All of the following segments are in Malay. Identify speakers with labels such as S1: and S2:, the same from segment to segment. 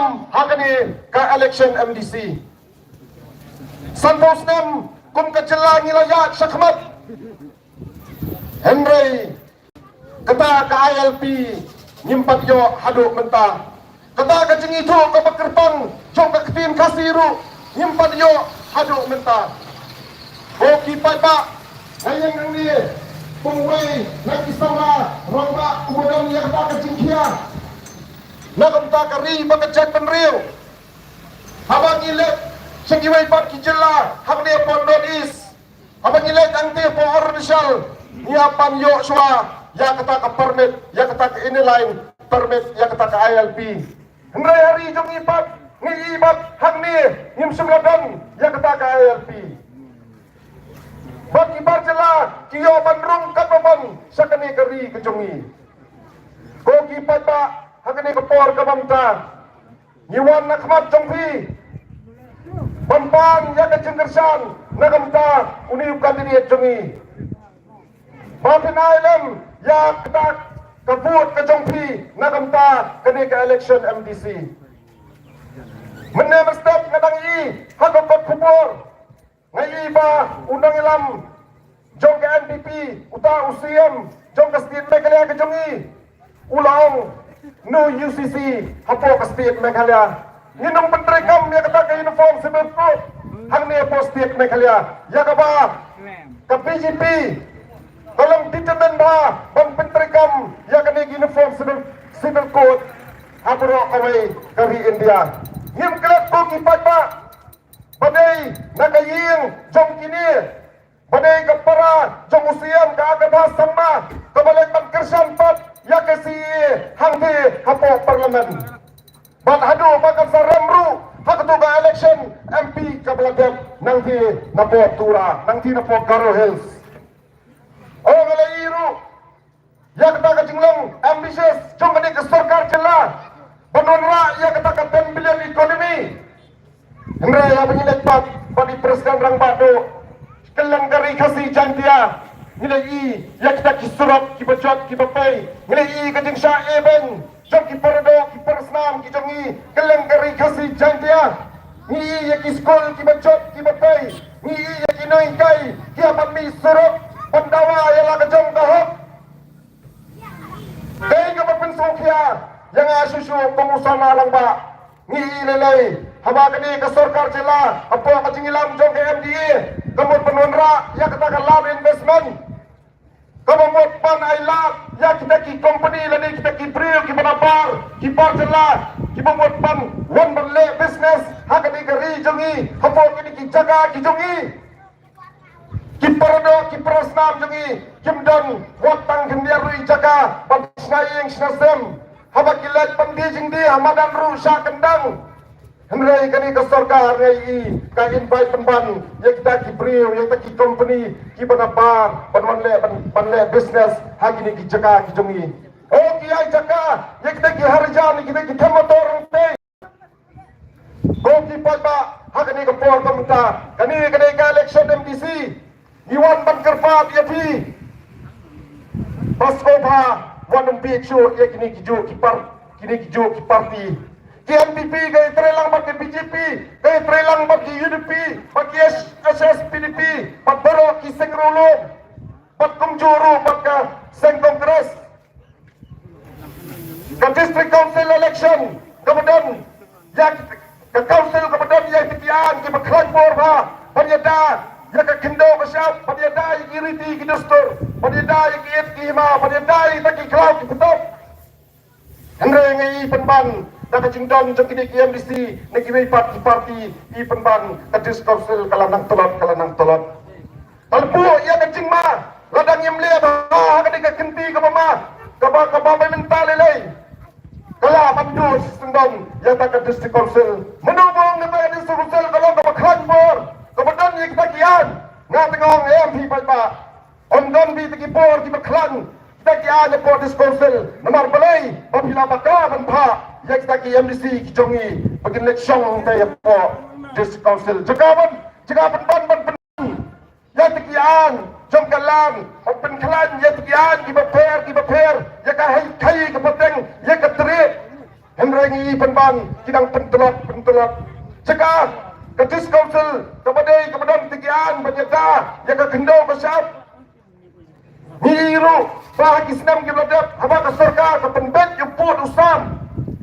S1: lam hakani ka election MDC. Santos nem kum kecelang ilayat syakmat. Henry kata ka ILP nyimpat yo haduk mentah. Kata ka jeng itu ka bekerpang jong ka ketin kasiru nyimpat yo haduk mentah. Hoki pai pak ayang nang ni pungwei nak isama rongba kemudian yang kata ka jengkia. Nak kata ka ri bakajat penriu. Habang ilet segiwai pat kijela hak dia Pondok East. Habang ilet angti po official nyiapan yo swa ya kata ka permit ya kata ka inline permit ya kata ka ILP. Hendrai hari jong ipat ngiibat hak ni ngim semladan ya kata ka ILP. Bagi barjela kiyo bandrung kapaman sakani kari kejongi. Ko kipat pak hakani kepor kabamta. Nyiwan nakmat jongpi. Pampang ya kejengkersan nagamta uniukan diri jongi. Mapin ailem ya ketak kebut kejongpi nagamta kani ke election MDC. Menem step ngadang i hakokot kubur. Ngai ba undang ilam jong ke NPP uta UCM jong ke state Meghalaya ke jongi ulang no UCC hapo ke state Meghalaya nginong pentrekam ya kata ke uniform civil code hang ni po state Meghalaya ya ka ba ke PGP tolong ditemen ba bang pentrekam ya ke ni uniform civil code hapo kawai kari India ngim kelat ko kipat ba badai nakaying jong kini badai kepara jong usiam ka agabah sangma kabalik pagkersan pat ya kasi hangdi hapo parlemen bat hadu bakal sa remru hakatu ka election MP kabalagat nangti napo tura nangti napo Garo Hills o ngalairu ya kata ka jinglang ambitious jong kani ka sarkar jela panonra ya kata ka 10 billion economy Hendra ya penyilik pat bagi presiden rang bado kelang kari kasih jantia nilai ya kita kisurat kibajat kibapai nilai kajeng sya eben jom kiparado kipersnam kijongi kelang kari kasih jantia ni ya kiskol kibajat kibapai ni ya kinoy kai kiapat mi surat pandawa ya la kajong kahok kay kapapin sokya yang asusu pengusaha lang ba ni ilelay habakani ke sarkar jela apa kajingilam jong ke MDA kamut penunra ya katakan lab investment kamut pan ai lab ya kita ki company lani kita ki bril ki panapar ki parjela ki pamut pan one berle business hakani ke ri jongi apa kini ki jaga ki jongi ki parado ki prosnam jongi kimdon watang kendia ri jaga babsnaing snasem habakilat pandijing di hamadan rusa kendang Hendrai kani ke sarkar ngai ka invite penban ya kita ki briu ya kita ki company ki panapar panle business hagini ki jaga ki jongi oh ki ai jaga ya kita ki harjan kita ki motor te ko ki pa hagini ke por pamta kani ka election MDC iwan ban kerpa ya fi pas oba wanum PHO ya kini ki jo ki parti ki MPP kay trelang bagi BJP kay trelang bagi UDP bagi SSPDP pat baro ki sengrulong pat kumjuru pat ka seng kongres ka district council election kemudian ya ka council kemudian ya titian ki baklan borba panyada ya ka kindo ka siya panyada ki riti ki dustur panyada ki et ki ma panyada ki klaw ki putok Hendrai ngai penban Daka jingdon jong kini KMDC negeri parti i penban kadis council kalanang tolot alpu ia kencing ma ladang yang lia bah kadika kenti ka mama ka ba mental lelai kala pandu sendom ya tak district council menubung ngata district council kalau ka bakhan bor kemudian ya kita kian ngatengong MP pa ondon bi tiki bor di bakhan kita kian po district council nomor balai apabila baka banpa ya kita ki MDC ki jongi bagi election tay po district council jagaban ban ya tikian jong kalang open klan ya tikian ki baper ya ka kai ka pateng ya ka tri Henry penban kidang pentelot cekah Ketis Council kepada tigian berjaga jaga kendau bersab Miru bahagi senam kibadat haba keserka kepenbet yuput usam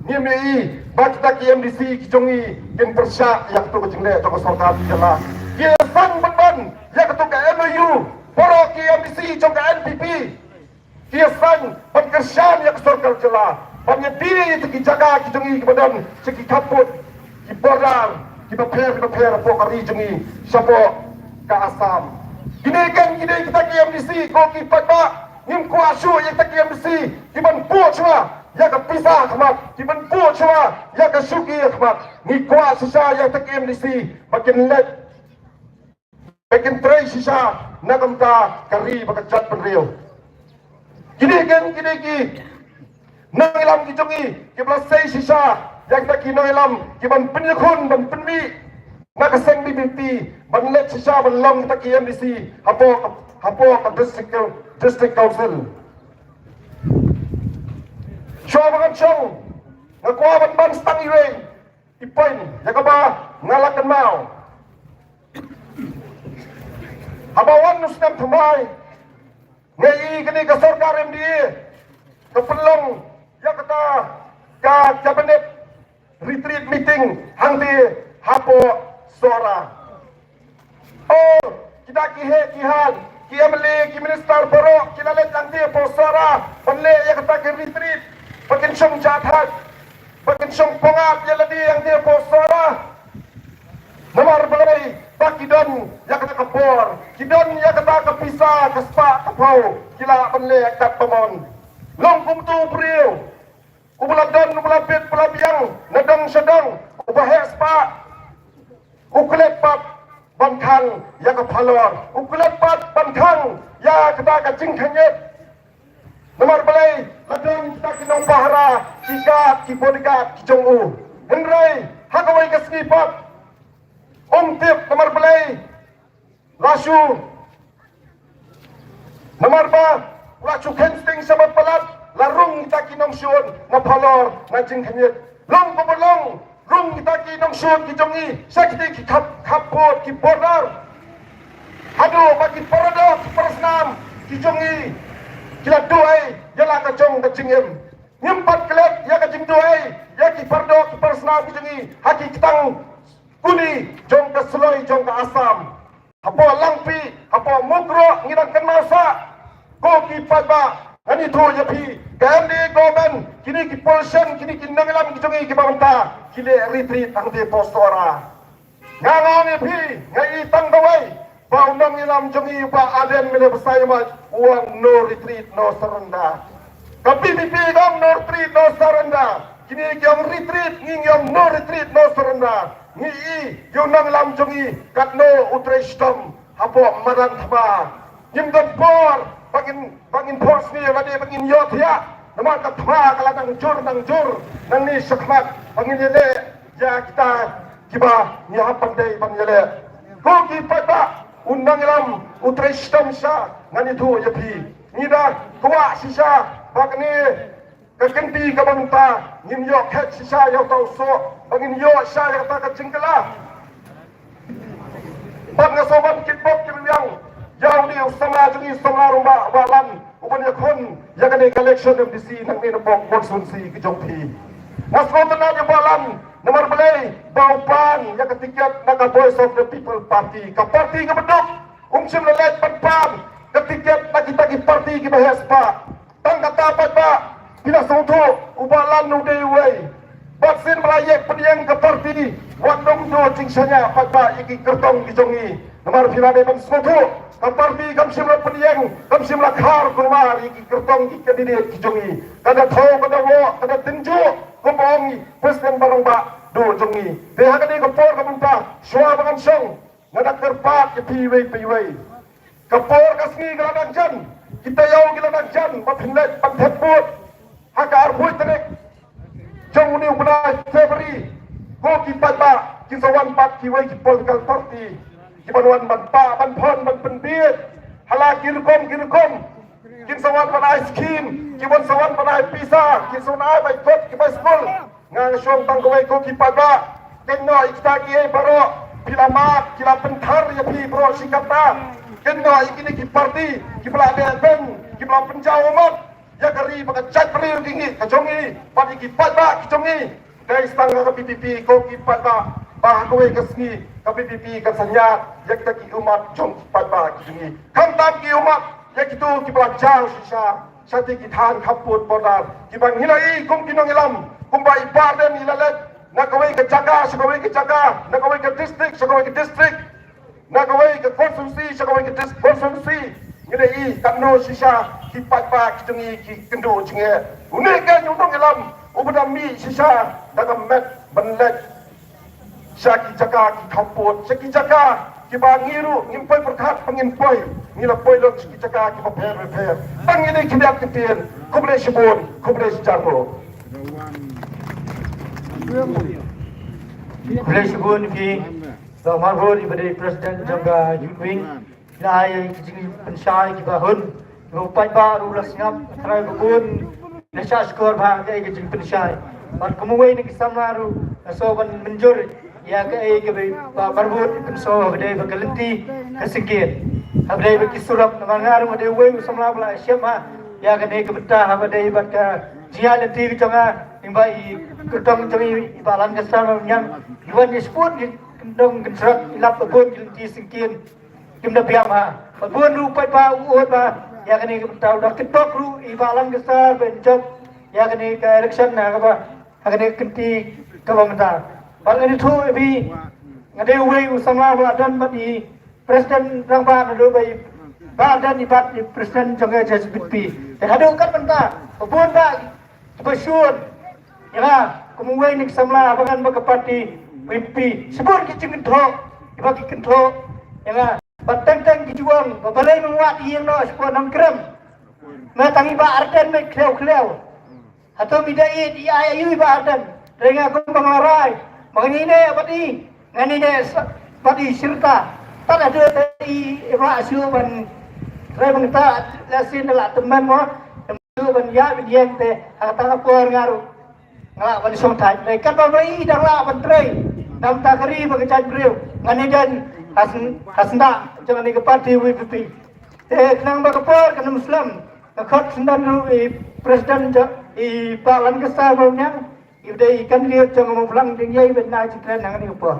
S1: Niamei bagi tak MDC kijongi ken persyak yak tu kejengle to keserka jala Kia sang penban yak tu ke MOU poro ki MDC jong ke NPP Kia sang penkersian yak keserka jala Panyedi itu kijaga kijongi kibadan seki kaput kibodar kita prepare pokari jengi siapa ke Asam. Gini kan kita KMDC ko kipat ba nim kuasu yang tak KMDC kiban puak cuma ya ke pisah khmat kiban puak cuma ya ke suki khmat ni kuasu sa yang tak KMDC makin let makin tray sisa nakam ka kari bakajat penrio. Gini kan ki nangilam kijongi kibla sei sisa yang tak kino ilam kiban penyekun dan penwi nakaseng BBP ban let sisa ban long tak KMDC hapo ke district council Syua bangan syong ngakwa ban stang iwe ipain yakaba ngalakan mau habawan nusnam thamai ngai kini ke sarkar MDA ke pelong yakata ka cabinet retreat meeting hangti hapo suara. Oh, kita kihan, kiamle, ki minister borok, kita let hangti hapo suara, panle ya kata ke retreat, bakin syong jathat, bakin syong pongat ya ladi hangti hapo suara. Nomor balai, bakidon ya kata kapor, kidon ya kata kepisah, kespa kapau, kila panle kat pamon. Longkum tu priu. Ubuladon, ubulapit, pelabiang, nadong sedong, ubahek spa, ukulet pat, bankang, ya kepalor, ukulet pat, bankang, ya kita kacing kanyet. Nomor balai, ladong kita kinong bahara, kika, kibodigat, kijong Henry, hakawai kesnipat, tip, nomor balai, lasu, nomor ba, lasu kensting sabat palat, larung kita kinong syun na palor na jing kanyet long pabalong rung kita kinong syun kijongi sakiti ki kapot ki border hado bagi paradok persnam kijongi kila duai yala ka jong ka jingem nyempat kelet ya ka jing duai ya ki pardok ki persnam kijongi haki kitang kuni jong ka seloi jong ka Asam hapo langpi hapo mukro ngirang kenmasa ko ki padba ani tu ya pi KMD government kini ki pollution kini ki nangalam ki jongi ki bamta kile retreat ang te postora ngangong pi ngai tanggawai ba unang ilam jongi ba aden mele besai ma uang no retreat no surrender tapi pi gam no retreat no surrender kini ki ang retreat nging yang no retreat no surrender ngi yung nangalam jongi kat no utrestom hapo marang thaba nyimdan por Bangin pos ni wadi bangin yothia nama katwa kala nang jur nang ni sakmat bangin yele ya kita kiba ni pandai bang yele ko ki pata undang ilam utrestam sa ngani tu yapi ni da kwa sisa bagni kakenti kabanta nim yo khet sisa yo tau so bangin yo sa ya ta ka jingkala bang soban kitbok kimyang yang ni sama jungi sama rumah balan upanya kon yang kene collection MDC nang ni napok konsumsi kijongpi nasro tenan yang balan nomor belai baupan yang ketiket naga voice of the people party ka party ka bedok sim lelet pan ketiket nagi party ki bahas pa tang kata pa bila soto ubalan nu dewai vaksin melayek pediang ke party wadong do cingsanya pa iki kertong kijongi nomor filade ban soto Kaparti kam simla pediang, kam simla khar kurmar iki kertong iki kadini kijongi. Kada thau kada wo, kada tinju, kumbongi, presiden barang ba do jongi. Deha kadi kapor kamunta, syua bangan syong, ngada kerpat ke piwei. Kapor kasngi geladang jan, kita yau geladang jan, mapindat panteput, haka arbui tenek. Jong uni ubna Februari, ko kipat ba, kisawan pat kiwei ki political party. Kibanuan ban pa ban pon ban penbiet hala kirkom kin sawan ban ice cream kibon sawan ban ai pizza kin sawan ai bai kot ki bai school ngang syong tangkawai ko kipada keno ikitagi baro pilama kila pentar ya pi bro sikata keno ikini ki parti kipala ben kipala penjaumat ya kari baka chat pri gingi kajongi pati kipada kijongi dari stangga ke PPP ko kipada bah kowe kesni ke PPP ke sanya ya kita ki umat jong kipada kijongi kam tam ki umat ya kitu kipala jauh sisa sati kitan kaput bodar kibang hilai kum kinong ilam kumbai barden ilalet nakawai ke jaga sakawai ke jaga nakawai ke distrik sakawai ke distrik nakawai ke konsumsi sakawai ke konsumsi ngidai kanno sisa kipat pa kitungi ki kendo jinge unekan yundong ilam ubadami sisa dalam met benlet saki jaga ki kaput saki jaga ki bangiru ngimpai perkat pengimpai ngila poilok saki jaga ki paper tangini kidak ketian kubre sibun kubre sejarbo
S2: Boleh sebut di Marhur daripada Presiden Jangka Junwing Nai kecil pensai kita hun Rupai baru lah siap Terai berpun Nasa skor bahagia kecil pensai Mat kemuai ni kisah maru Soban menjur Ya ke Marhur Penso Badai berkelenti Kesikit Badai berkisurap Namangaru Badai wei Usamlah pula siapa Ya ke betah Badai berka Jihad nanti kita Imbai kedong kami ibalan kesana yang iwan disebut kedong keserak ilap pun di singkin kimda biama pun rupai pa uot pa ya kini tahu dah ketok ru ibalan kesana benjok ya kini ke election na apa kini kenti kebangunan pada ini tu ebi ngade uai usama dan bagi presiden rangpa nado bai badan ibat di presiden jangan jadi bipi dan ada kan mentah pun pak bersyur ya, kemudian ni kesamla abakan bakapati WP sebut kicing kentok, dibagi kentok, ya, batang-tang kijuang, babalai menguat yang no sepuluh 6 gram, matangi ba arden me kleu, atau midai di ayu ba arden, dengan aku penglarai, makanya ini apa ni, ngani ni pati serta, tak ada dari rasu ban, saya mengata lasin adalah teman mo, ban ya bidian te, kata apa ngaruh. Ngalak bani somtai, kan pabrai dah lah bantrai, nam takari bagaimana beliau, ngani dan hasna jangan ni keparti WPP. Kenang bagapor kena Muslim, kot sendan presiden i palan kesal baunya, ibdai kan dia jangan mau pulang tinggi benar citra nangan ni apa.